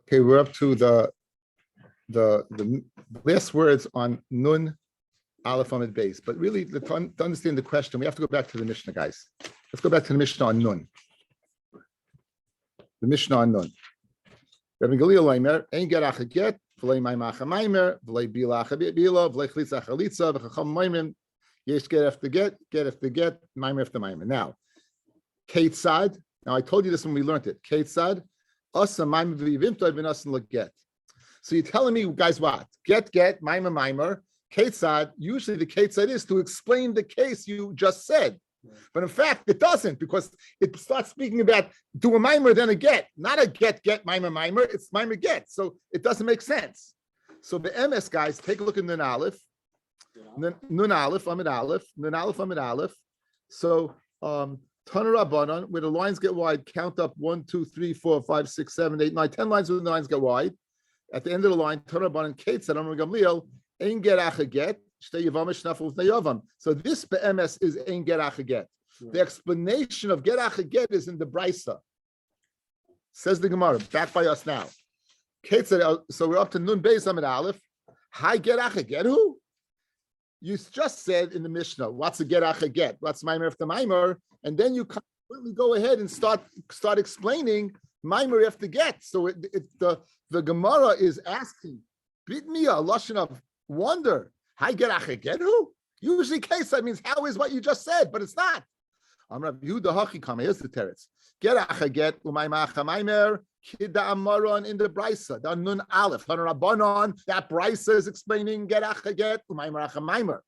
Okay, we're up to the last words on Nun Aleph Amid Beis. But really, to understand the question, we have to go back to the Mishnah, guys. Let's go back to the Mishnah on Nun. The Mishnah on Nun. Rabbi Galil Leimer, Ein Gerach Get, V'lei Maimacha Maimer, V'lei Bilacha Bila, V'lei Chlitza Chalitza, V'chacham Maimim, Yesh Get after Get, Maimer after Maimer. Now, Kate Sad. Now I told you this when we learned it. Kate Sad. So you're telling me, guys, what? Get, mimer. Ketzad, usually the ketzad is to explain the case you just said. But in fact, it doesn't, because it starts speaking about do a mimer, then a get. Not a get, mimer. It's mimer, get. So it doesn't make sense. So the MS guys, take a look at Nun Aleph. Nun Aleph, Amid Aleph. Nun Aleph, Amid Aleph. So, Tanarabanan, where the lines get wide, count up 1, 2, 3, 4, 5, 6, 7, 8, 9, 10 lines where the lines get wide. At the end of the line, Tanarabanan, Kate said, Amr Gamliel, Ein Gerach Get, Shtei Yevamot Shnafel V'nei Yavam. So this BMS is Ein Gerach Get. The explanation of Gerach Get is in the Brisa. Says the Gemara, back by us now. Kate said, so we're up to Nun Beis Amid Aleph. Hi Gerach Get, who? You just said in the Mishnah, what's a Gerach Get? What's Maimer after Maimer? And then you completely go ahead and start explaining Maimer after Get. So the Gemara is asking, bit me a lashon of wonder. Hi Gerach Get who? Usually case that means how is what you just said, but it's not. Amrav Yehuda Hachikam. Here's the teretz. Gerach Get umaymacha Maimer kida amaron in the Brisa. The Nun Aleph Rabbanon. That Brisa is explaining Gerach Get umaymacha Maimer.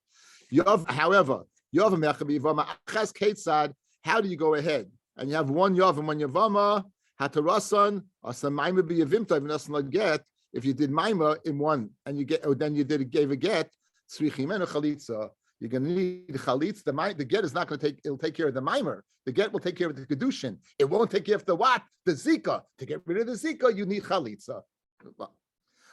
However, Yavam Mechabi Yevama Achas Ketzad. How do you go ahead? And you have one Yav and one Yevama, Hatarasan, or some Maimah be Yevimta, even us not get. If you did Maimah in one and you get, or then you gave a get, Tzrichimenu Chalitza, you're going to need Chalitza. The get is not going to it'll take care of the Maimer. The get will take care of the Kedushin. It won't take care of the what? The Zika. To get rid of the Zika, you need Chalitza.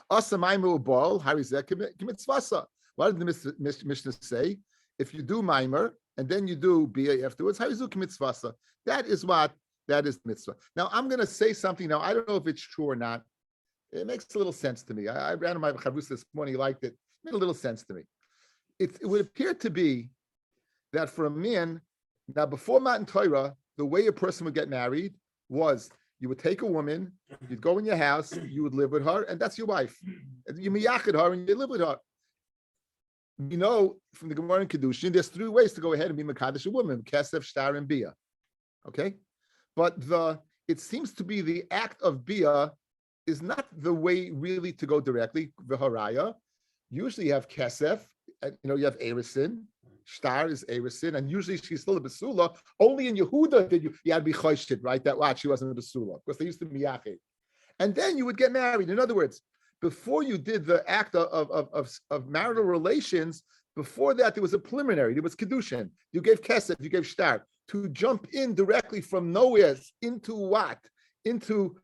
Asa Maimer Ubal, Harizek, Kimitzvasa. What did the Mishnah say? If you do Maimer, and then you do Bia afterwards, mitzvah. That is mitzvah. Now, I'm going to say something now. I don't know if it's true or not. It makes a little sense to me. I ran on my Chavrusa this morning. He liked it. It made a little sense to me. It would appear to be that for a man, now before Matan Torah, the way a person would get married was you would take a woman, you'd go in your house, you would live with her, and that's your wife. You miyachid her and you live with her. You know from the Gemara and Kedushin, there's 3 ways to go ahead and be Mekadesh a woman: Kesef, Shtar, and Bia. Okay, but it seems to be the act of Bia is not the way really to go directly. V'haraya, usually you have Kesef, and you have Erisin. Shtar is Erisin, and usually she's still a Basula. Only in Yehuda did you had to be Choshted, right? That watch she wasn't a Basula because they used to be Miyached. And then you would get married. In other words, before you did the act of marital relations, before that there was a preliminary. There was kedushin. You gave kesef. You gave shtar. To jump in directly from nowhere into what? Into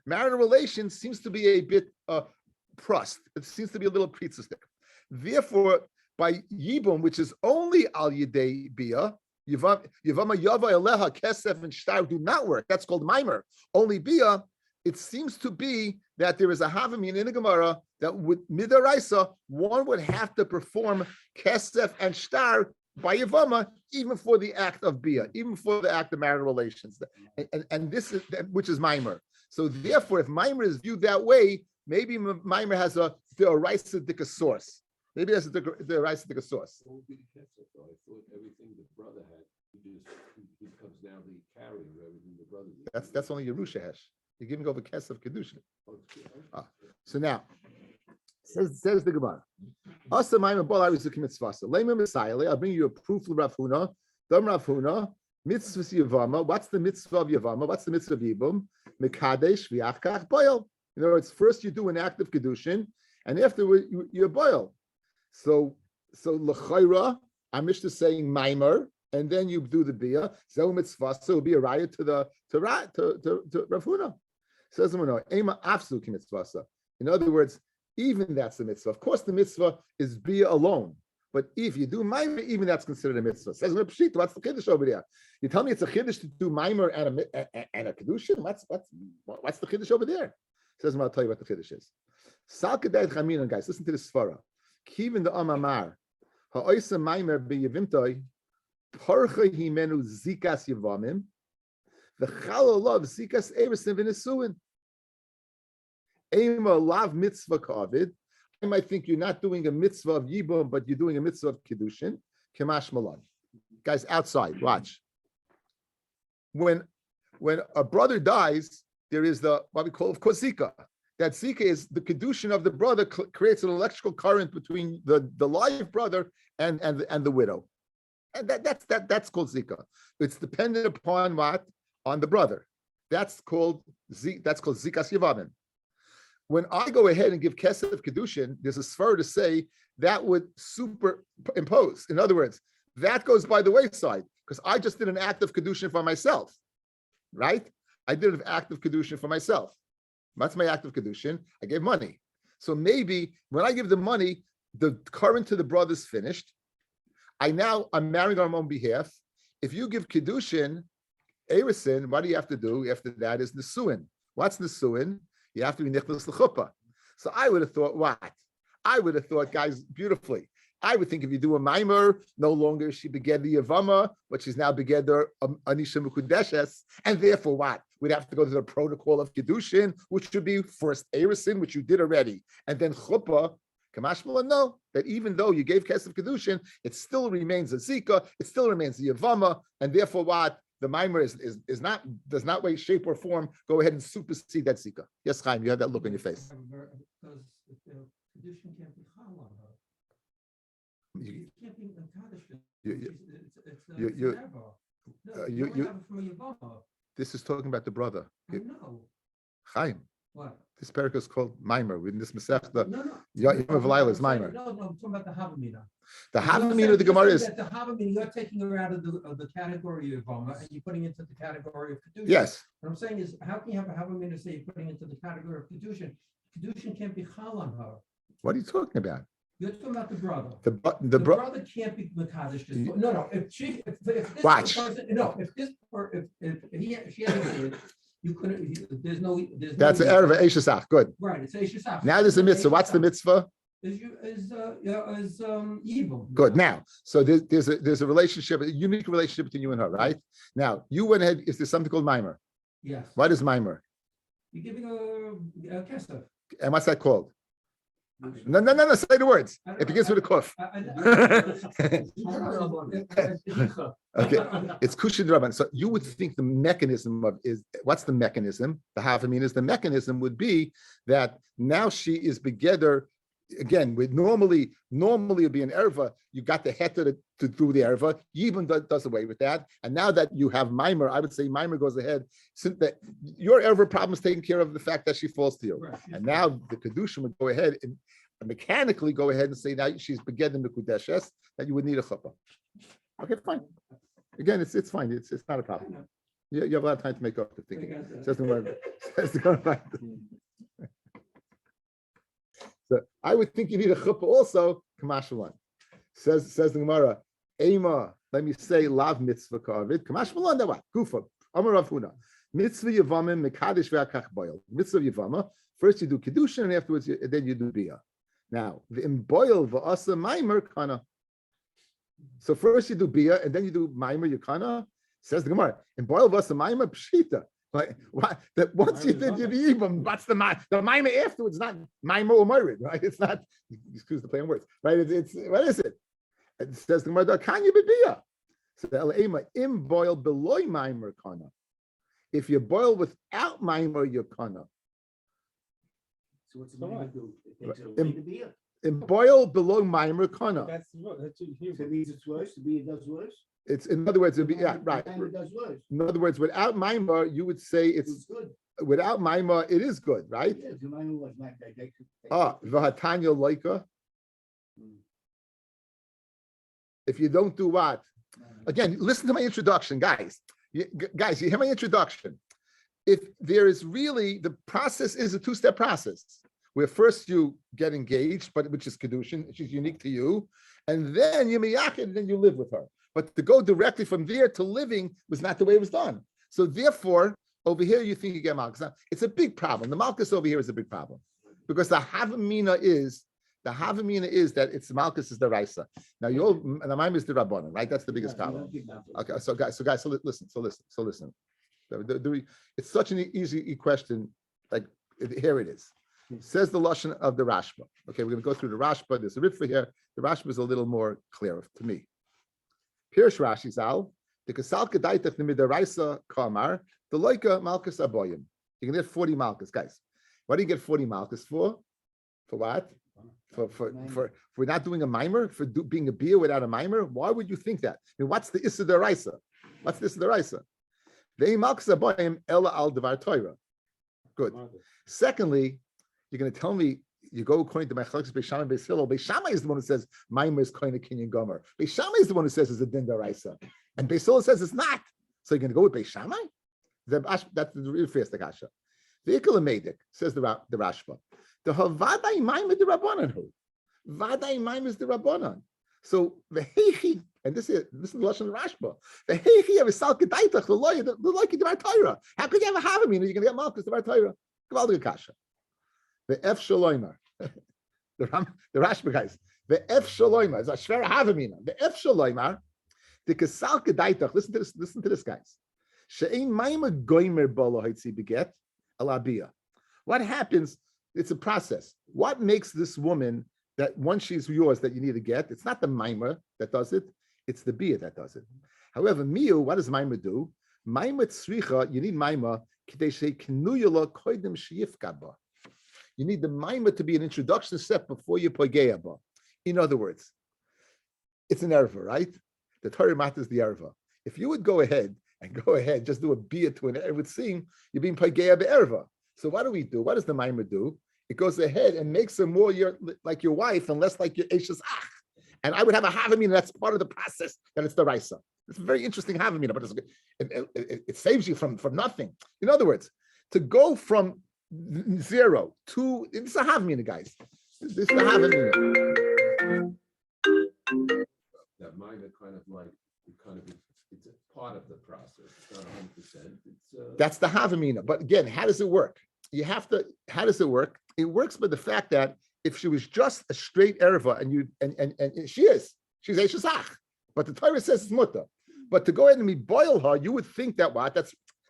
marital relations seems to be a bit prust. It seems to be a little pritzistic. Therefore, by yibum, which is only al yidei bia, yavama yava eleha kesef and shtar do not work. That's called maimer. Only bia. It seems to be that there is a Havamin in the Gemara that with Midaraisa, one would have to perform Kesef and Shtar by Yevama, even for the act of Bia, even for the act of marital relations. And this is, which is Maimer. So therefore, if Maimer is viewed that way, maybe Maimer has the Raisa source. Maybe that's the Raisa source. What would be the Kesef, though? I thought everything the brother had, he comes down the carrying of everything the brother did. That's only Yerusha Hesh. You're giving over Kesef Kedushin. So now, says the Gemara. I'll bring you a proof of Rav Huna. Dam Rav Huna, mitzvah Yevama. What's the mitzvah of Yevama? What's the mitzvah of Yibum? Mekadesh v'achkach boil. In other words, first you do an act of Kedushin, and afterward you boil. So l'chayra, our Mishnah is saying Maimer, and then you do the bia. So mitzvah, so it'll be a riot to Rav Huna. Says Ema Afsu ki mitzvah. In other words, even that's the mitzvah. Of course, the mitzvah is bia alone. But if you do Maimer, even that's considered a mitzvah. Says Pshit, what's the Kiddush over there? You tell me it's a Kiddush to do Maimer and a Kedushin? What's the Kiddush over there? Says I'll tell you what the Kiddush is. Salkadei Chamina, guys, listen to this svara. Kivin the Amamar, Ha'oisa Maimer b'Yevimtoi, Porcha Himenu Zikas Yevamim, the Chalolav Zikas Eresin v'Nesuin. Ema lav mitzvah kavod. I might think you're not doing a mitzvah of yibum, but you're doing a mitzvah of kiddushin. Kemash malon. Guys, outside, watch. When a brother dies, there is what we call, of course, zika. That zika is the kiddushin of the brother creates an electrical current between the live brother and the widow, and that's called zika. It's dependent upon what? On the brother. That's called zikas yevamim. When I go ahead and give kesef kedushin, there's a svar to say that would superimpose. In other words, that goes by the wayside because I just did an act of kedushin for myself, right? I did an act of kedushin for myself. That's my act of kedushin. I gave money. So maybe when I give the money, the current to the brother's finished. I'm marrying on my own behalf. If you give kedushin, erisin, what do you have to do after that is nesuin. What's nesuin? You have to be nichnas l'chuppah. So I would have thought what? I would have thought, guys, beautifully. I would think if you do a maimer, no longer she beget the Yevama, but she's now begeder Anisha Mukudeshes, and therefore what? We'd have to go to the protocol of Kiddushin, which should be first Erisin, which you did already, and then Chuppah. Kamashmala, no, that even though you gave Kesef Kiddushin, it still remains a Zika, it still remains the Yevama, and therefore what? The mimer does not way, shape, or form go ahead and supersede that zika. Yes, Chaim, you have that look on your face. Because the condition can't be chal on her. It can't be This is talking about the brother. No. Chaim. What? This parak is called mimer. In this Masechta, No. Yom is mimer. No, I'm talking about the Havamina. The Havamina of the Gemara is the Havamina. You're taking her out of the category of Yevama and you're putting it into the category of Kedushin. Yes. What I'm saying is, how can you have a Havamina say you're putting it into the category of Kedushin? Kedushin can't be chal on her. What are you talking about? You're talking about the brother. The brother can't be Mekadosh. No. If this watch. Person, no. If she has a kid, you couldn't. There's no. That's an Erev Eishasach. Good. Right. It's Eishasach. Now there's a mitzvah. What's the mitzvah? Is evil. Good. Now, so there's a relationship, a unique relationship between you and her, right? Now, you went ahead. Is there something called mimer? Yes. What is mimer? You're giving a kesef. And what's that called? No. Say the words. It begins with a kuf. Okay, it's kushin rabban. So you would think the mechanism what's the mechanism? The havamina is the mechanism would be that now she is begeder. Again, with normally it'd be an erva. You got the heter to do the erva. Yibum does away with that, and now that you have mimer, I would say mimer goes ahead. Since that your erva problem is taken care of the fact that she falls to you, right. And now the kedusha would go ahead and mechanically go ahead and say now she's begedim the kudeshes that you would need a chuppah. Okay, fine. Again, it's fine. It's not a problem. You have a lot of time to make up the thinking. So I would think you need a chuppah also. Kamash one says the Gemara. Ema, let me say lav mitzvah kavod. Kamash one that what? Kufa. Amar Rav Huna. Mitzvah yevamim mekadesh ve'akach boil. Mitzvah yevama. First you do kiddushin and afterwards then you do bia. Now the imboil va'asa maimer kana. So first you do bia and then you do maimer yukana. Says the Gemara. Imboil va'asa maimer pshita. Like what? That once you did your even, what's the mimer afterwards? Not mimer or myrid, right? It's not. Excuse the plain words, right? It's what is it? It says the Gemara, "Can you be bia?" So the ema im boil below mimer kana. If you boil without mimer, you kana. So what's the mimer do? It takes it away the beer. In boil below mimer kana. So it means it's worse. The beer does worse. It's in other words, it'd be right. It does worse. In other words, without mimer, you would say it's good. Without mimer, it is good, right? Yeah, the mimer was like that. Vahatanya loika. If you don't do what? Again, listen to my introduction, guys. Guys, you hear my introduction. If there is really, the process is a two-step process, where first you get engaged, but which is kedushin, which is unique to you, and then you miyachid, and then you live with her. But to go directly from there to living was not the way it was done. So therefore, Over here, you think you get malchus. Now, it's a big problem. The malchus over here is a big problem because the havamina is that it's malchus is the raisa. Now, the mime is the rabbanon, right? That's the biggest problem. Okay, so guys, listen. It's such an easy question. Like here it is. Says the lashon of the Rashba. Okay, we're going to go through the Rashba. There's a ritva here. The Rashba is a little more clear to me. Pirish Rashi Zal, the Kasal Kedaitach Nimidaraisa Kamar, the Loika Malchus Aboyim. You can get 40 Malchus, guys. What do you get 40 Malchus for? For what? For we're not doing a mimer, for being a beer without a mimer. Why would you think that? I mean, what's the Issa Daraisa? What's the Issa Daraisa? They Malchus Aboyim Ella al Devar Torah. Good. Secondly, you're going to tell me you go according to my chalakis Beis Shammai Beis Hillel. Beis Shammai is the one who says mimer is koine kinyan gomer. Beis Shammai is the one who says it's a din daraisa, and Beis Hillel says it's not. So you're going to go with Beis Shammai? That's the real first akasha. The Ikal Medik says the Rashba. The havadai mimer the rabbanan who vadai mimer is the rabbanan. So the heichi, and this is the lashon Rashba. The heichi of Isal Kedaitach the loy Devar Torah. How could you have a havamina? You're going to get malchus Devar Torah. Gavaldik akasha. The F Shaloimer, the Rashba guys, the F Shaloimer is a shver havamina. The F Shaloimer, the Kasal Kedaitach. Listen to this, guys. She'ein maima goimer bolo haitzi beget alabia. What happens? It's a process. What makes this woman that once she's yours that you need to get? It's not the maima that does it. It's the bia that does it. However, miu, what does maima do? Maima tzricha. You need maima k'dei she'kinuyala koidem sheyifkaba. You need the maima to be an introduction step before you pogeya ba. In other words, it's an erva, right? The Torah mat is the erva. If you would go ahead, just do a bia to an erva, it would seem you're being pogeya be'erva. So what do we do? What does the maima do? It goes ahead and makes her more like your wife and less like your eshes ach. And I would have a havamina. That's part of the process. That it's the raisa. It's a very interesting havamina, but it saves you from nothing. In other words, to go from 0 to it's a havamina, guys. This is a havamina. That mind are kind of like it's a part of the process. It's not 100%. That's the havamina. But again, how does it work? How does it work? It works by the fact that if she was just a straight erva and she's Eishazach, but the Torah says it's mutter. But to go ahead and boil her, you would think that what?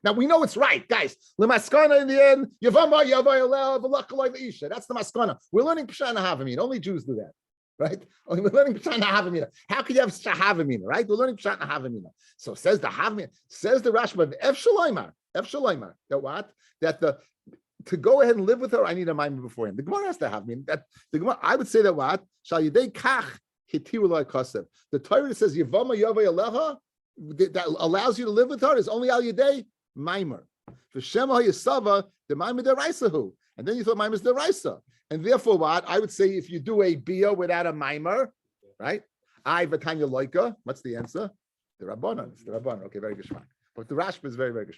Now we know it's right, guys. Lemaskana in the end, Yevamot Yavayalev V'lachaloi Leisha. That's the maskana. We're learning Pshat Havamina. Only Jews do that, right? We're learning Pshat Havamina. How could you have Havamina, right? We're learning Pshat Havamina. So says the Havamina, says the Rashba, F Shaloimar. That what? That to go ahead and live with her, I need a mimer beforehand. The Gemara has to have me. That the Gemara, I would say that what? Shal Yidei Kach Hitiru Lo Kosev. The Torah says Yevamot Yavayalev that allows you to live with her is only Al Yidei Mimer. For Shema Yisava, the Mimer Deraisahu. And then you thought Mimer is Deraisa. And therefore, what? I would say if you do a Bia without a Mimer, right? I Vatanya Loika. What's the answer? The Rabbanon. It's the Rabbanon. Okay, very good. But the Rashba is very, very good.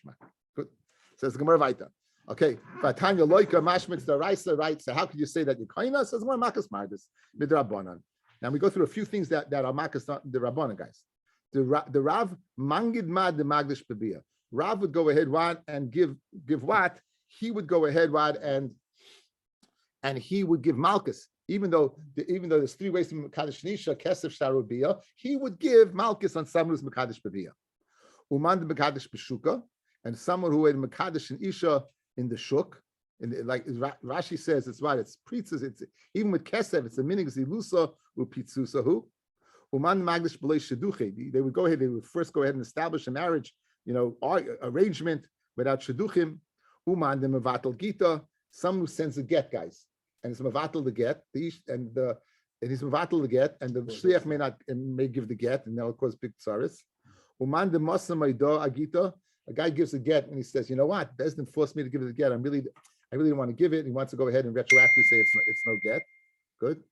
Good. Says the Gemara Vaita. Okay, Vatanya Loika, Mashmitz Deraisa, right? So how could you say that you're Kaina? Says more Makas Mardis, Midrabbanon. Now we go through a few things that are Makas, the Rabbanon, guys. The Rav Mangid Mad the Magdish Babia. Rav would go ahead and give what? He would go ahead and he would give Malchus. Even though there's 3 ways to Mekadesh Nisha, Kesef Sharubia, he would give Malchus on someone who's Mekadesh Babia. Uman the Mekadesh Beshuka, and someone who had Mekadesh and Isha in the Shuk. Like Rashi says, it's what? It's Pritzas. It's even with Kesef, it's a minig Zilusa Upitzusahu. Uman Magdish B'lei Sheduche. They would first go ahead and establish a marriage, arrangement without Sheduchim. Uman the Mevatel Gita, someone who sends a get, guys. And it's Mevatel the get, and he's Mevatel the get, and the Shliach may give the get, and that'll cause big tsaris. Uman the Masa Maido Agita, a guy gives a get and he says, you know what? Bezdin forced me to give it a get. I really don't want to give it. He wants to go ahead and retroactively say it's no get. Good.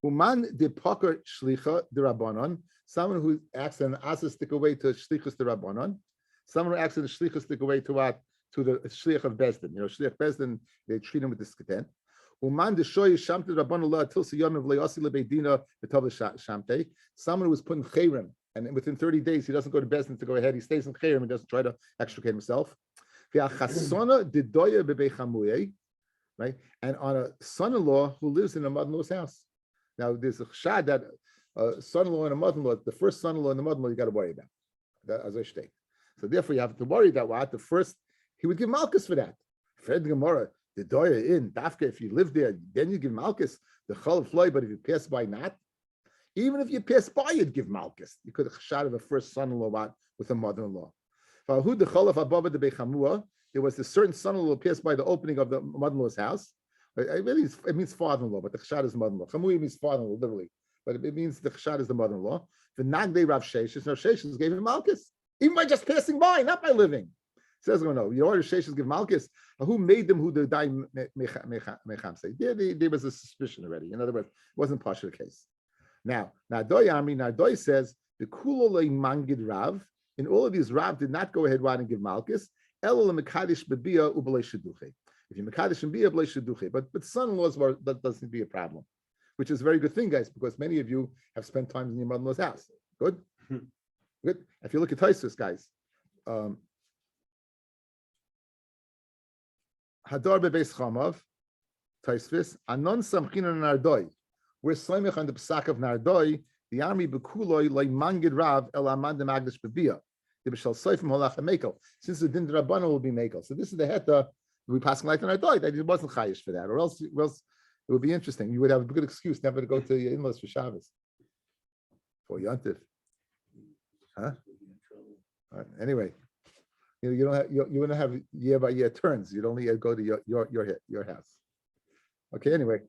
Uman de poker shlicha de rabbanon, someone who acts in asa stick away to shlichus de rabbanon, someone who acts in the shlichus stick away to what? To the shlich of Bezdin. Shlich Bezdin, they treat him with this content. Uman de shoy shamte rabbanon la til siyam v'le'asi lebeidina v'tav shamte, someone who was put in chayrim and within 30 days he doesn't go to Bezdin to go ahead, he stays in Chayrim, he doesn't try to extricate himself. Right? And on a son-in-law who lives in a mother-in-law's house. Now there's a chshad that a son-in-law and a mother-in-law, the first son-in-law and the mother-in-law, you got to worry about. That as I state. So therefore you have to worry that what the first he would give malchus for that. Fred Gemara, the doya in Dafka, if you live there, then you give malchus, the chal floy, but if you pass by not, even if you pass by, you'd give malchus. You could have shot of a first son-in-law with a mother-in-law. There was a certain son-in-law passed by the opening of the mother-in-law's house. It means father-in-law, but the chshad is mother-in-law. Chamui means father-in-law, literally, but it means the chshad is the mother-in-law. The Nagde Rav Sheshes, Rav Sheshes gave him malchus, even by just passing by, not by living. Says, no, you order Sheshes give malchus. Who made them who the die mechamse? There was a suspicion already. In other words, it wasn't part of the case. Now, Nadoy says the kulolei mangid Rav. In all of these, Rav did not go ahead and give malchus. If you mekadesh and bia b'lei sheduche, but son-in-laws that doesn't be a problem, which is a very good thing, guys, because many of you have spent time in your mother-in-law's house. Good, good. If you look at Taisus, guys, Hadar bebeis chamav, Taisvis, anon samchina nardoi. We're soimich on the psak of nardoi. The army bekuloi loy mangid Rav el amad de magdish bebia. Since the din Rabbana will be mekel. So this is the heta we passing like on our dog that he wasn't chayish for that, or else it would be interesting. You would have a good excuse never to go to your in-laws for Shabbos. For Yontif. Huh? Anyway, you don't have you wouldn't have year by year turns. You'd only go to your house. Okay, anyway.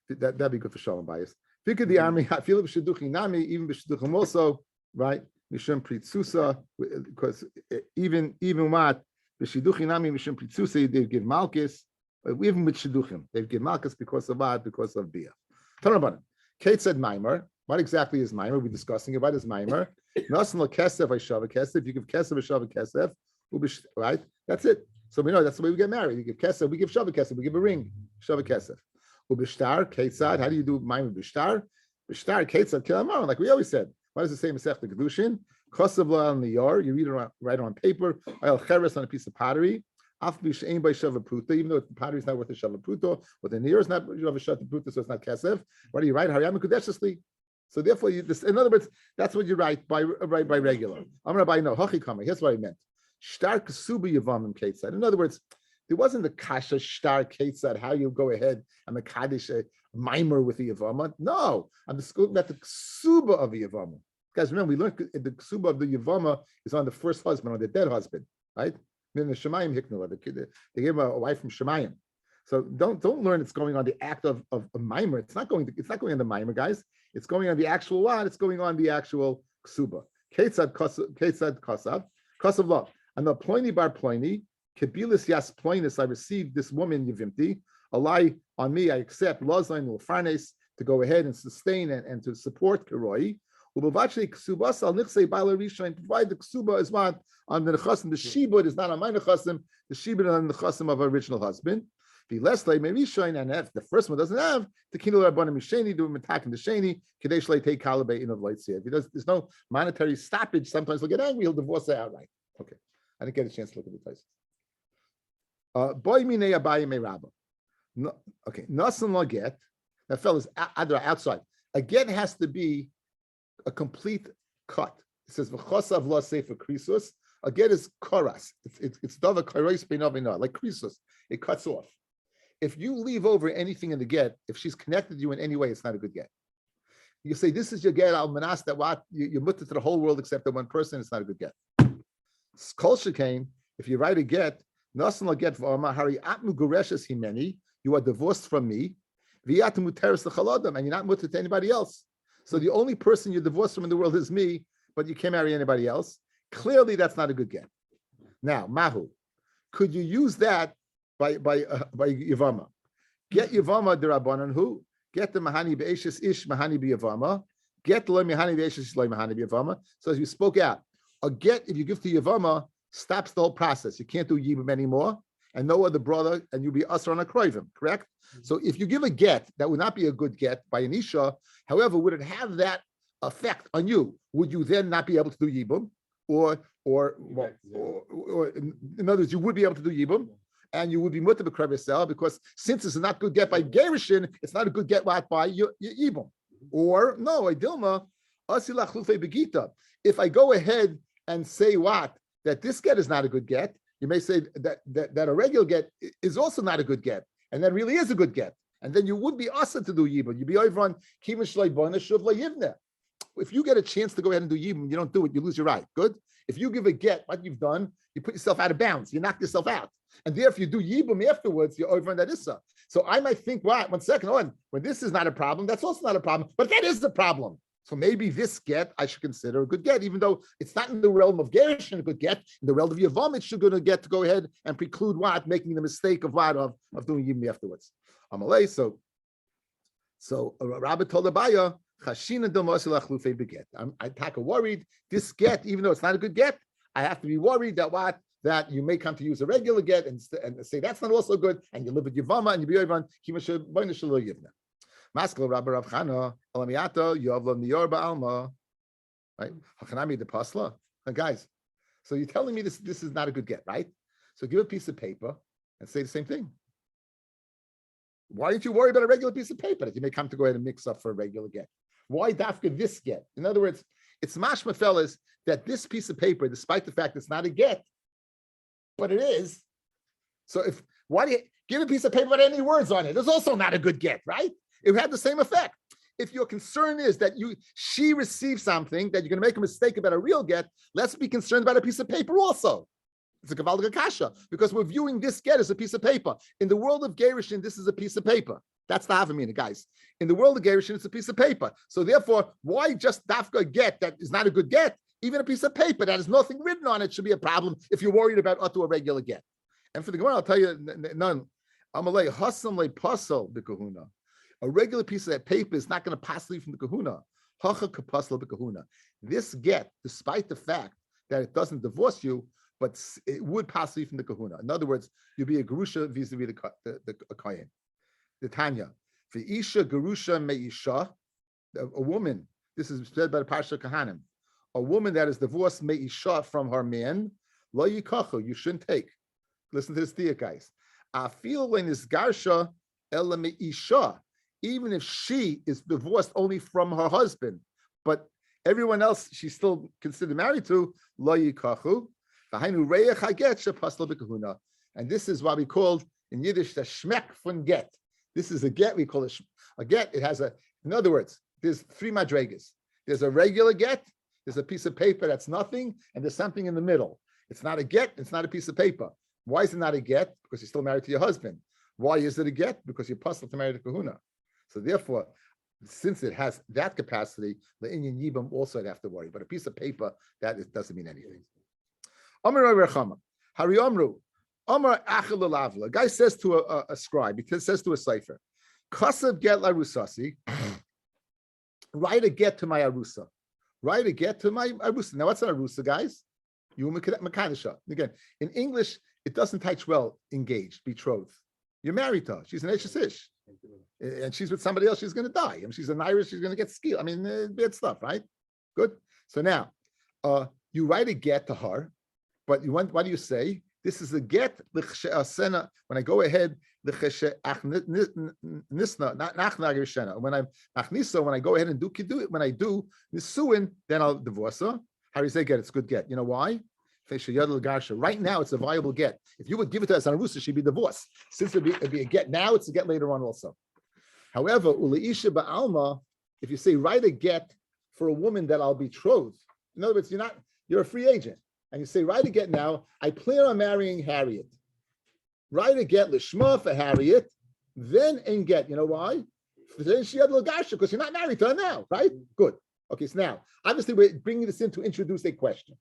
That'd be good for Shalom bias. Think of the army, I feel b'sheduchim nami, even b'sheduchim also, right? Mishum pritzusa, because even what b'sheduchim nami mishum pritzusa, they give malchus, but even with sheduchim, they give malchus because of what? Because of bia. Tanabanan. Kate said Maimer. What exactly is Maimer? We're discussing it. What is Maimer? Nasan lo kesef v'shava kesef. You give kesef v'shava kesef, right? That's it. So we know that's the way we get married. You give kesef, we give shava kesef, we give a ring, shava kesef. Ubishtar, Ketzad, how do you do Maimer Bishtar? Bishtar, Ketzad, Kilamar, like we always said. What does it say in Masech the Kedushin? Kosav lo al niyar, you read it right on paper, al cheres on a piece of pottery, af b'shein by shava pruta, even though the pottery is not worth a shava pruta, but the niyar is not shava pruta, so it's not kesef. What do you write? Hariyam Kudeshesli. So therefore, in other words, that's what you write by regular. I'm going to buy no hachi kama. Here's what I meant. Shtar ksuba yavamim Ketzad. In other words, there wasn't the kasha shtar ketzad, how you go ahead and mekadesh a mimer with the Yevamot. No, I'm discussing about the ksuba of the Yevamot. Guys, remember, we learned the ksuba of the Yevamot is on the first husband, on the dead husband, right? Then the Shemayim hiknula, they gave a wife from Shemayim. So don't learn it's going on the act of a mimer. It's not going on the mimer, guys. It's going on the actual what? It's going on the actual ksuba. Ketzad kasav law. And the Ploini bar Ploini. Kebilis yas ploinus, I received this woman Yevimti, a lie on me, I accept Lazain Ulfarnes to go ahead and sustain and to support Kiroi. Ubavachli Ksubas al Nichse Baila Risha and provide the Ksuba as what on the Nechasim. The Shibud is not on my Nechasim, the Shibud is on the Nechasim of her original husband. The Leslie Merishain, and if the first one doesn't have the Kino Rabbanim Misheni, do him attacking the Sheni, Kadesh Lay take Kalabe in of Lights. If he does, there's no monetary stoppage, sometimes he'll get angry, he'll divorce her outright. Okay. I didn't get a chance to look at the places. Boy mine abaye me rabba. Okay, nasan la get. That fellas outside. A get has to be a complete cut. It says v'chosav la sefer krisus. A get is koras. It's dava koros beinavina like krisus. It cuts off. If you leave over anything in the get, if she's connected to you in any way, it's not a good get. You say this is your get al manas that what you put it to the whole world except that one person. It's not a good get. Kol shekain. If you write a get. Nasan la get v'ama hari atmu goreshes himeni. You are divorced from me. V'yatmu teres l'chaladam, and you're not mutter to anybody else. So the only person you're divorced from in the world is me, but you can't marry anybody else. Clearly, that's not a good get. Now, mahu, could you use that by Yevama? Get Yevama derabanan who? Get the mahani be'eshes ish mahani b'Yevama. Get lo mahani be'eshes lo mahani b'Yevama. So as you spoke out, a get if you give to Yevama stops the whole process. You can't do yibum anymore, and no other brother, and you'll be usher on a kroivim, correct? So if you give a get, that would not be a good get by an isha. However, would it have that effect on you, would you then not be able to do yibum? Or in other words, you would be able to do yibum, and you would be mutter b'krev because since it's not good get by gerushin, it's not a good get by your yibum. Or no, a dilma asilach lufe begita. If I go ahead and say what that this get is not a good get, you may say that a regular get is also not a good get, and that really is a good get, and then you would be asa to do yibum. You'd be over on kivin shloi bona shuv layivne. If you get a chance to go ahead and do yibum, you don't do it, you lose your right. Good. If you give a get, what you've done, you put yourself out of bounds. You knock yourself out. And therefore, you do yibum afterwards, you're over on that issa. So I might think, what? 1 second, when this is not a problem, that's also not a problem. But that is the problem. So maybe this get I should consider a good get, even though it's not in the realm of gerushin a good get. In the realm of Yevamot, it's going to get to go ahead and preclude what? Making the mistake of what? Of doing yibum afterwards. Amalei, so Rabbi told Abaya, I'm taka worried. This get, even though it's not a good get, I have to be worried that that you may come to use a regular get and say that's not also good, and you live with Yevama and you be over on Kimasha Boinashalo Yivna. Maskal Rabbi Rav Chana, Alamiato, Yovla Niyor Ba'alma. Right? Hachanami the Pasla. Guys, so you're telling me this is not a good get, right? So give a piece of paper and say the same thing. Why don't you worry about a regular piece of paper that you may come to go ahead and mix up for a regular get? Why dafka this get? In other words, it's mashma fellas that this piece of paper, despite the fact it's not a get, but it is. So why do you give a piece of paper with any words on it? It's also not a good get, right? It would have the same effect. If your concern is that she received something that you're going to make a mistake about a real get, let's be concerned about a piece of paper also. It's a Gavaldic Kasha, because we're viewing this get as a piece of paper. In the world of Gerushin, this is a piece of paper. That's the Havamina, guys. In the world of Gerushin, it's a piece of paper. So therefore, why just dafka get that is not a good get? Even a piece of paper that has nothing written on it should be a problem if you're worried about a regular get. And for the Gemara, I'll tell you, none. Amalei hasam le pasal b'kahuna. A regular piece of that paper is not going to pass leave from the kahuna. Hacha kapasal b'kahuna. This get, despite the fact that it doesn't divorce you, but it would pass leave from the kahuna. In other words, you'd be a gerusha vis-a-vis the kohen. The Tanya, for isha gerusha meisha, a woman. This is said by the Parsha Kahanim. A woman that is divorced meisha from her man, lo yikachu, you shouldn't take. Listen to this dear guys. I feel when is garsha ela meisha, even if she is divorced only from her husband, but everyone else she's still considered married to, lo yikachu. And this is what we call in Yiddish the shmek von get. This is a get, we call it a get. It has in other words, there's 3 madregas. There's a regular get, there's a piece of paper that's nothing, and there's something in the middle. It's not a get, it's not a piece of paper. Why is it not a get? Because you're still married to your husband. Why is it a get? Because you're puzzled to marry the kahuna. So therefore, since it has that capacity, the Inyan Yibam also I'd have to worry. But a piece of paper, that it doesn't mean anything. Hari Amru, Amar Achel Lavla. A guy says to a scribe, he says to a cipher, Kasav get la rusasi, write a get to my arusa. Write a get to my arusa. Now, what's an arusa, guys? You mekanisha. Again, in English, it doesn't touch well, engaged, betrothed. You're married to her. She's an Eshesish. And she's with somebody else, she's going to die. I mean, she's an Irish, she's going to get skilled. I mean, bad stuff, right? Good. So now, you write a get to her. But what do you say? This is a get. When I go ahead, when I go ahead and do kidu, when I do nisuin, then I'll divorce her. How do you say get? It's good get. You know why? Right now, it's a viable get. If you would give it to us on Arusa, she'd be divorced. Since it'd be a get now, it's a get later on also. However, uleisha ba'alma, if you say write a get for a woman that I'll betroth, in other words, you're a free agent. And you say, write a get now, I plan on marrying Harriet. Write a get lishma for Harriet, then and get. You know why? Then she had Lagasha, because you're not married to her now, right? Good. Okay, so now, obviously we're bringing this in to introduce a question,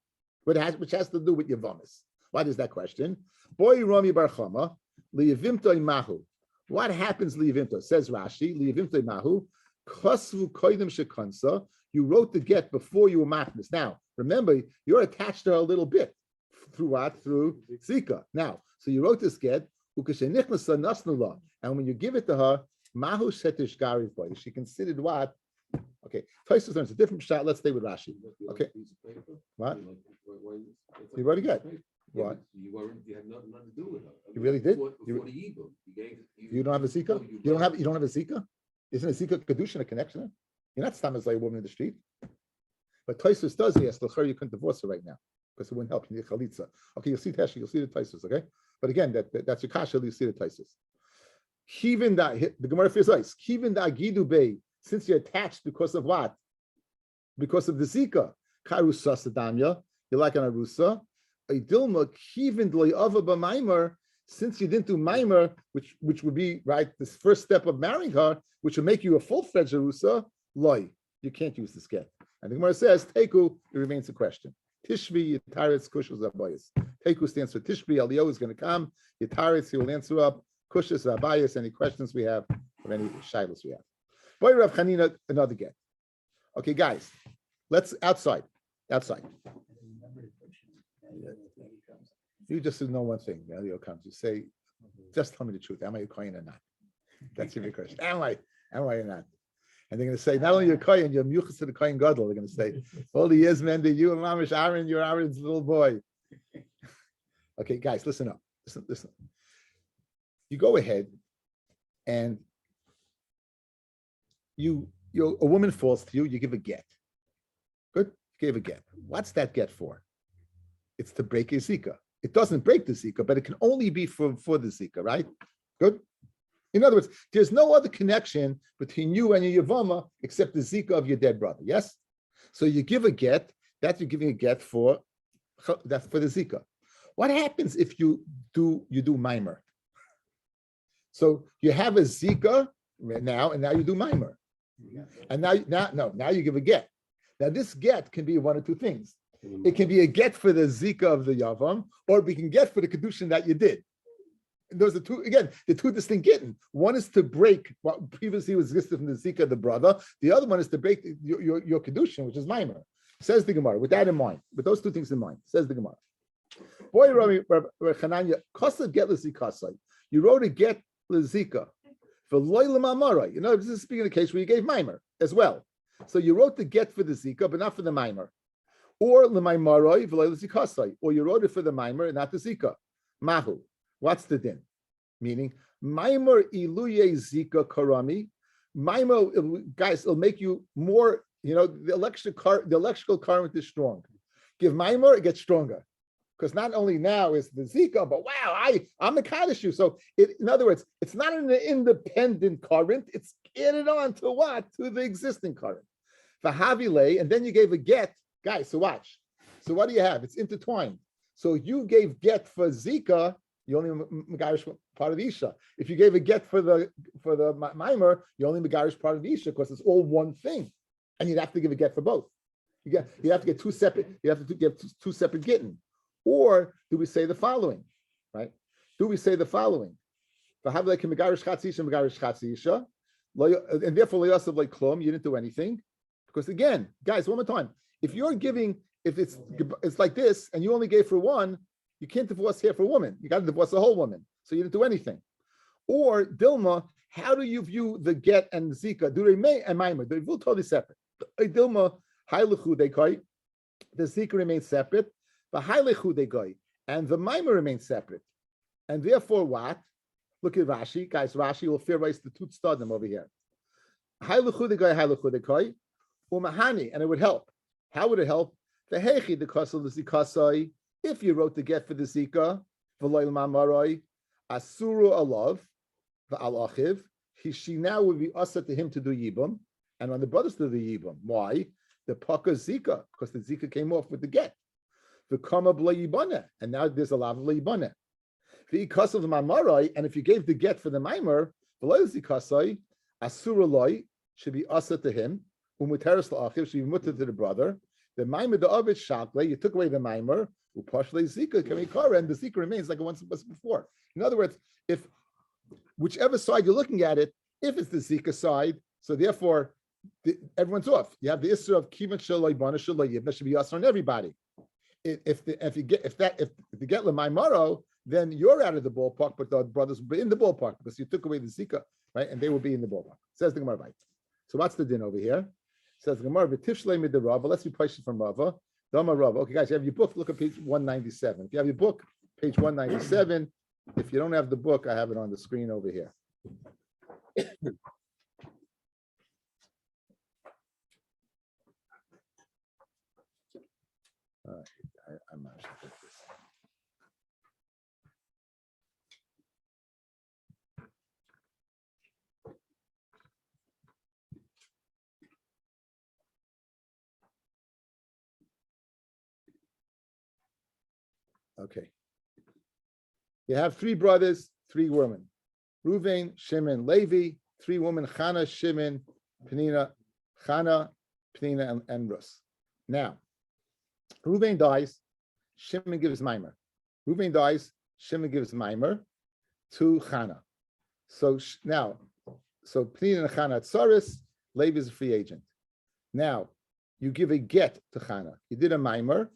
which has to do with Yevamis. What is that question? Boy Rami Barchama, liyavimto mahu. What happens liyavimto? Says Rashi, liyavimto mahu, kosvu koidim shekansa. You wrote the get before you were machnis. Now, remember, you're attached to her a little bit. Through what? Through Zika. Now, so you wrote this get, and when you give it to her, mahu shetish gariv boy. She considered what? Okay, Tosfos learns a different shot. Let's stay with Rashi. Okay. What? You already got it. What? You had nothing to do with her. You really did? Before You- the Yibum, You don't have a zika? You don't have a zika? Isn't a zika kedushin a connection? You're not stam as like a woman in the street. But Tosfos does yes, you couldn't divorce her right now because it wouldn't help. You need chalitza. Okay, you'll see Teshi, you'll see the Tosfos, okay? But again, that's your kasha, you see the Tosfos. Kivin da the Gemara fears ice. Kivin da gidu bay, since you're attached because of what? Because of the zika. Karusa sadamya, you're like an arusa. A dilma kivin dloyava b'maimer, since you didn't do maimer, which would be right this first step of marrying her, which would make you a full-fledged arusa. Loy, you can't use this get. And the Gemara says teku. It remains a question. Tishvi yitaretz kushas abayis. Teku stands for Tishvi. Elio is going to come. Yitaretz, he will answer up. Kushas abayis. Any questions we have, or any shilas we have. Boy, Rav Chanina, another get. Okay, guys, let's outside. You just know one thing. Elio comes. You say, just tell me the truth. Am I a kohen or not? That's your big question. Am I or not? And they're going to say, not only you're kohen, you're muchas to the kohen gadol. They're going to say, all the years, man, that you and Mamish Aaron, you're Aaron's little boy. Okay, guys, listen up. Listen. You go ahead and a woman falls to you, you give a get. Good? You gave a get. What's that get for? It's to break a zika. It doesn't break the zika, but it can only be for the zika, right? Good? In other words, there's no other connection between you and your Yevamot except the zika of your dead brother, yes? So you give a get, that you're giving a get for, that's for the zika. What happens if you do mimer? So you have a zika now, and now you do mimer. And now you give a get. Now this get can be one of two things. It can be a get for the zika of the yavam, or we can get for the kedushin that you did. And those are the two distinct getting. One is to break what previously was existed from the zika of the brother. The other one is to break your kedushin, which is mimer. Says the Gemara. With that in mind, with those two things in mind, says the Gemara. Boy, Rabbi Chananya, kasa get l'zikasai. You wrote a get l'zika for loylam amara. You know, this is speaking of the case where you gave mimer as well. So you wrote the get for the zika, but not for the mimer. Or l'maimaroi v'loy l'zikasai. Or you wrote it for the mimer and not the zika. Mahu. What's the din? Meaning, mimer iluye zika karami. Mimer, guys, it'll make you more. You know, the electrical current is strong. Give mimer, it gets stronger. Because not only now is the zika, but wow, I'm a kaddish you. So in other words, it's not an independent current. It's added on to what? To the existing current. Vahavile, and then you gave a get, guys. So watch. So what do you have? It's intertwined. So you gave get for zika. You only megarish part of Isha. If you gave a get for the mimer, you only megarish part of Isha because it's all one thing, and you'd have to give a get for both. You have to get two separate. You have to get two separate getting. Or do we say the following, right? Do we say the following? And therefore, you didn't do anything. Because again, guys, one more time, if you're giving, if it's like this, and you only gave for one, you can't divorce here for a woman. You got to divorce the whole woman. So you didn't do anything. Or Dilma, how do you view the get and the zika? Do they may and mimer? They're totally separate. Dilma, the zika remains separate. And the mimer remains separate. And therefore what? Look at Rashi. Guys, Rashi will fair raise the two stadim over here. And it would help. How would it help? The hechi the kasal the zikasai. If you wrote the get for the zika, v'loy mamarai, asuru alav, v'alachiv, she now would be asa to him to do yibum, and on the brothers to do yibum. Why? The paka zika, because the zika came off with the get. The kama b'layibana, and now there's a lav b'layibana. The ikasal the mamarai, and if you gave the get for the mimer, v'loy zikasai, asuru loy should be asa to him. Umuteres la'achiv should be mutter to the brother. The mimer the avid shakle, you took away the mimer. Zika and the zika remains like it was before. In other words, if whichever side you're looking at it, if it's the zika side, so therefore everyone's off. You have the issue of kivan shaloi bana shaloi. That should be us on everybody. If you get lemaimaro, then you're out of the ballpark, but the brothers will be in the ballpark because you took away the zika, right? And they will be in the ballpark. Says the Gemara. So what's the din over here? Says Gemara, "V'tishlei mid the Rava." Let's be patient from Rava. Dama Rava. Okay, guys, you have your book. Look at page 197. If you have your book, page 197. If you don't have the book, I have it on the screen over here. All right, I'm not sure about this. Okay. You have three brothers, three women. Reuven, Shimon, Levi, three women, Chana, Shimon, Penina, and Rus. Now, Reuven dies, Shimon gives Mimer. Reuven dies, Shimon gives Mimer to Chana. So now, Penina and Chana at Tsaris, Levi is a free agent. Now, you give a get to Chana. You did a Mimer,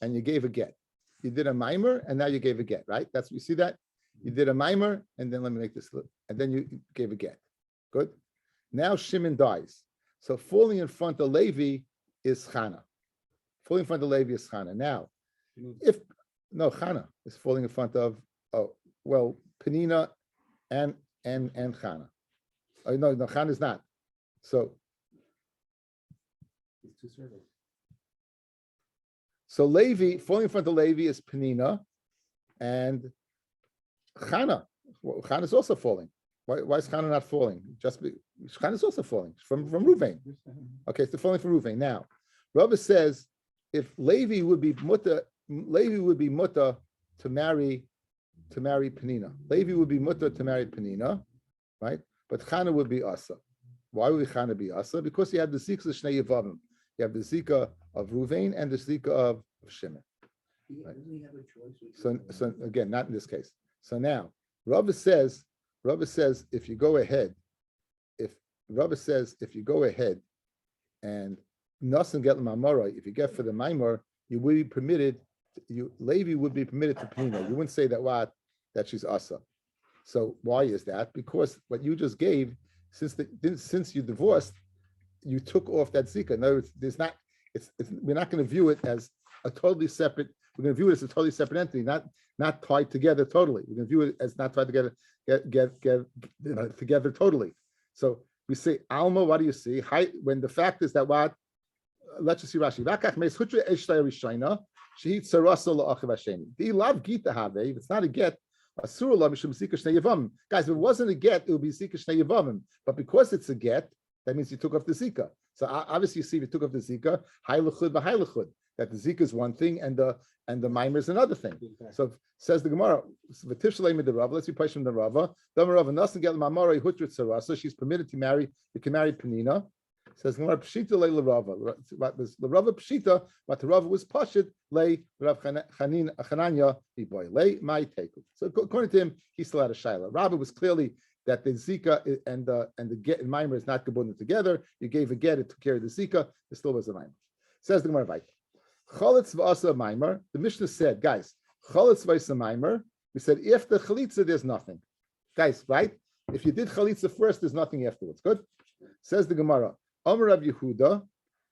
and you gave a get. You did a mimer, and now you gave a get, right? That's you see that? You did a mimer, and then let me make this, and then you gave a get. Good. Now Shimon dies. So falling in front of Levi is Chana. Falling in front of Levi is Chana. Now, Chana is falling in front of Penina and Chana. Oh, no, Chana is not. So It's two surveys. So Levi, falling in front of Levi is Penina and Chana. Well, Chana is also falling. Why is Chana not falling? Chana is also falling from Reuven. Okay, so falling from Reuven. Now, Rabbi says if Levi would be mutter to marry Penina. Levi would be mutter to marry Penina, right? But Chana would be Asa. Why would Chana be Asa? Because you have the Zika of Shnei Yevamot. You have the Zika of Reuven and the Zika of Shimon. Right. So again, not in this case. So now, Rabbi says if you go ahead and Nasan get Mamara, if you get for the Maimor, you would be permitted. Levi would be permitted to Penina. You wouldn't say that she's Asa. So why is that? Because what you just gave, since you divorced, you took off that zika. In other words, we're not going to view it as a totally separate. We're going to view it as a totally separate entity, not tied together totally. We're going to view it as not tied together, together totally. So we say Alma. What do you see? When the fact is that what? Let's just see Rashi. If it's not a get, guys, if it wasn't a get, it would be zika shnei yevamim. But because it's a get, that means you took off the zika. So obviously, you see, if you took off the zika, haylechud v'haylechud. That the zika is one thing and the mimer is another thing. So says the Gemara, v'tishlei mid the Rava. Let's be patient from the Rava. The Rava nasan get mamara hutrit sarasa. She's permitted to marry. You can marry Penina. Says Gemara pshita le Rava. What was the Rava pshita? What the Rava was pashit le Rav Chananya boy le my take. So according to him, he still had a shaila. Rava was clearly that the zika and the get and mimer is not gebunded together. You gave a get, it took care of the zika. It still was a mimer. Says the Gemara Vayt. Chalitz v'asa mimer. The Mishnah said, guys, chalitz v'asa mimer. We said if the chalitza, there's nothing, guys. Right? If you did chalitza first, there's nothing afterwards. Good. Says the Gemara. Amar Rav Yehuda,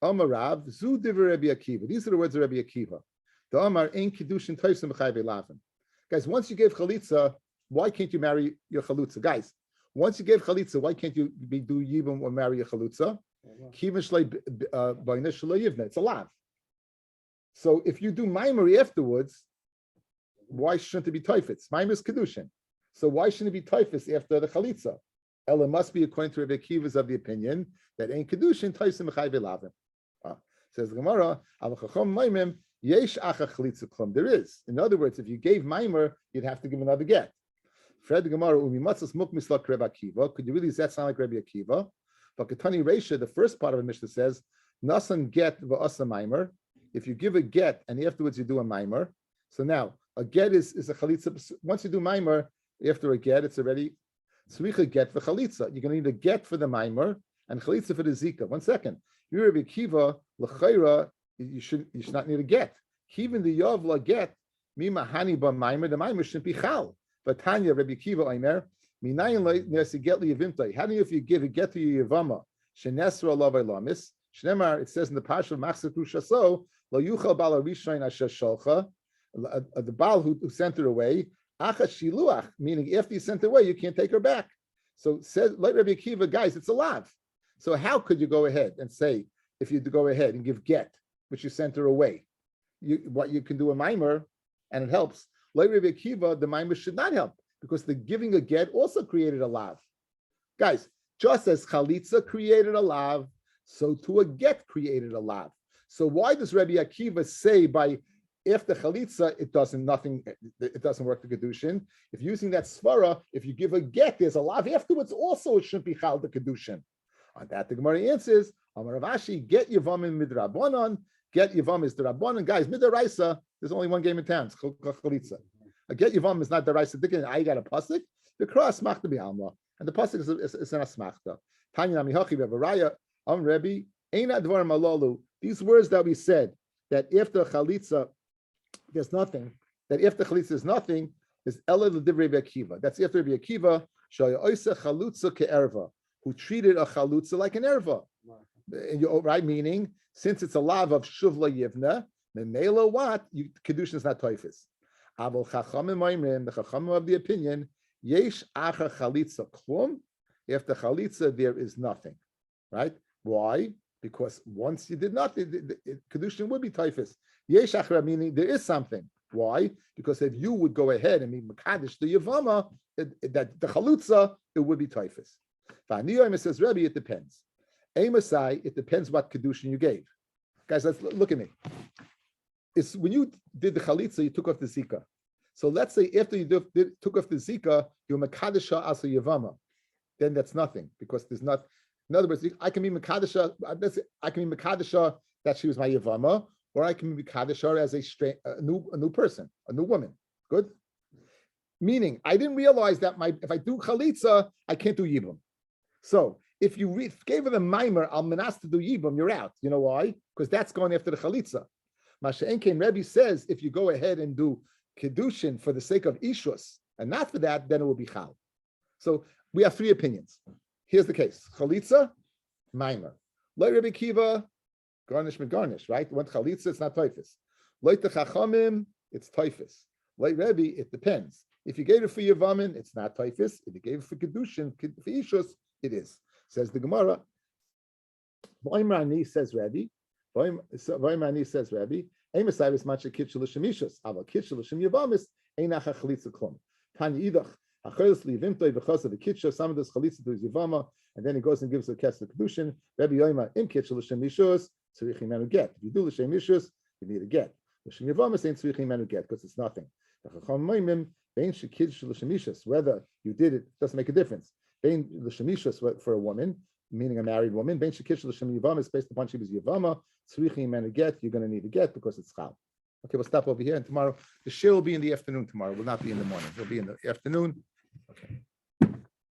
Amar Rav, Zu Divrei Rabbi Akiva. These are the words of Rabbi Akiva. The Amar Ein Kiddushin Toisim B'Chai V'Lavin. Guys, once you gave chalitza, why can't you marry your chalutza? Guys, once you gave chalitza, why can't you do yibum or marry a chalutza? It's a lav. So if you do maimari afterwards, why shouldn't it be toifetz? Maimar is kedushin. So why shouldn't it be toifetz after the chalitza? Ella must be according to Rabbi Akiva's of the opinion that ain't kedushin toisim b'chai v'lavim. Says the Gemara, al chacham maimim yesh acha chalitza klum. There is. In other words, if you gave maimar, you'd have to give another get. Fred the Gemara umimatzas muk mislak Rabbi Akiva. Could you really that sound like Rabbi Akiva? But Ketani Reisha, the first part of the Mishnah says nasan get v'asa maimar. If you give a get and afterwards you do a maimar, so now a get is a chalitza. Once you do maimar after a get, it's already tzricha get for chalitza. You're going to need a get for the maimar and chalitza for the zika. 1 second. You're Rabbi Akiva l'chayra. You should not need a get. Even the yav la get mima hani ba maimar. The maimar shouldn't be chal. But Tanya Rabbi Akiva Aimer minayin nesi get liyavimtai. How do you if you give a get to your yavama Shenesra Lavai Lamis. Shnemar, it says in the Pasha of Machzor Kushaso, Lo Yuchal Bala Rishon Asher Shalcha, the Baal who sent her away, Acha Shiluach, meaning after you sent her away, you can't take her back. So says like Rabbi Akiva, guys, it's a lav. So how could you go ahead and say, if you go ahead and give get, which you sent her away, you can do a mimer and it helps. Like Rabbi Akiva, the mimer should not help because the giving a get also created a lav. Guys, just as chalitza created a lav, so too a get created a lav. So why does Rabbi Akiva say by after chalitza it doesn't work the kedushin? If using that svara, if you give a get, there's a lav afterwards. Also, it shouldn't be chal the kedushin. On that, the Gemara answers, Amar Rav Ashi, get Yevamim midrabanan, get Yevam is the Rabbanan. Guys, midaraisa, there's only one game in town, it's chalitza. A get Yevam is not the Raisa Dikkin, I got a pasuk, the cross smachta bi'alma, and the pasuk is an asmachta. Tanya Namihachi Bevaraya, Rebbe, Eina Dvar Malalu, these words that we said, that after chalitza, there's nothing, that after chalitza is nothing, is Ela L'divrei Rabbi Akiva. That's after Rabbi Akiva, Shaya Oisa Chalutza Ke'erva, who treated a chalutza like an erva. Right? Meaning, since it's a lav of shuvla yivna, memela what? Kedushin is not toifis. Avol chachamim oimrim, the chachamim of the opinion, yesh acha chalitza klum. After chalitza, there is nothing. Right? Why? Because once you did nothing, the kedushin would be toifis. Yesh achra, meaning there is something. Why? Because if you would go ahead and be mekadesh the yavama, that the chalutza, it would be toifis. Vaniyom says, Rabbi, it depends. Amasai, it depends what kedushin you gave. Guys, let's look at me. It's when you did the chalitza, you took off the zika. So let's say after you took off the zika, you're mekadesha asa yavama. Then that's nothing because there's not. In other words, I can be mekadesha. I can be mekadesha that she was my yavama, or I can be mekadesha as a new person, a new woman. Good. Meaning, I didn't realize that if I do chalitza, I can't do yibum. So if you gave her the mimer al menas to do yibum, you're out. You know why? Because that's going after the chalitza. Masha'enkein Rebbe says if you go ahead and do kedushin for the sake of ishus and not for that, then it will be chal. So we have three opinions. Here's the case: chalitza, mimer. Like Rebbe Kiva, garnish with garnish. Right? When chalitza, it's not toifus. Like the chachamim, it's toifus. Like Rebbe, it depends. If you gave it for Yevamim, it's not toifus. If you gave it for kedushin, for ishus, it is. Says the Gemara. Voimrani says Rabbi. Voimrani says Rabbi. Emasai is much a kitchel shemishus. Ava kitchel shem Yevamis einacha chalitza klum. Tanya idach acheres livimtoi because of the kitchel. Some of this chalitza to his Yevama, and then he goes and gives a kesef kedushin. Rabbi Yoima im kitchel shemishus tzrichim menu get. If you do l'shemishus, you need a get. L'shem Yevamis ain't tzrichim menu get because it's nothing. Whether you did it doesn't make a difference. Bein l'shemishus for a woman, meaning a married woman. Bein shekish l'shem yivama is based upon she was yivama. Tzrichim and a get. You're going to need a get because it's chal. Okay, we'll stop over here, and tomorrow the shir will be in the afternoon. Tomorrow will not be in the morning. It'll be in the afternoon. Okay.